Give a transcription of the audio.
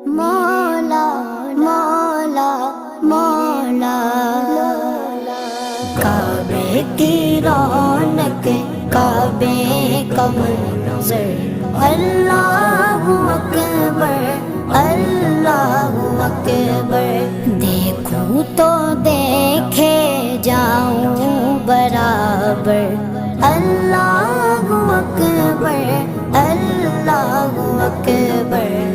मौला मौला मौला। काबे की रौनक काबे का मंज़र, अल्लाहु अकबर अल्लाहु अकबर। देखूं तो देखे जाऊं बराबर, अल्लाहु अकबर अल्लाहु अकबर।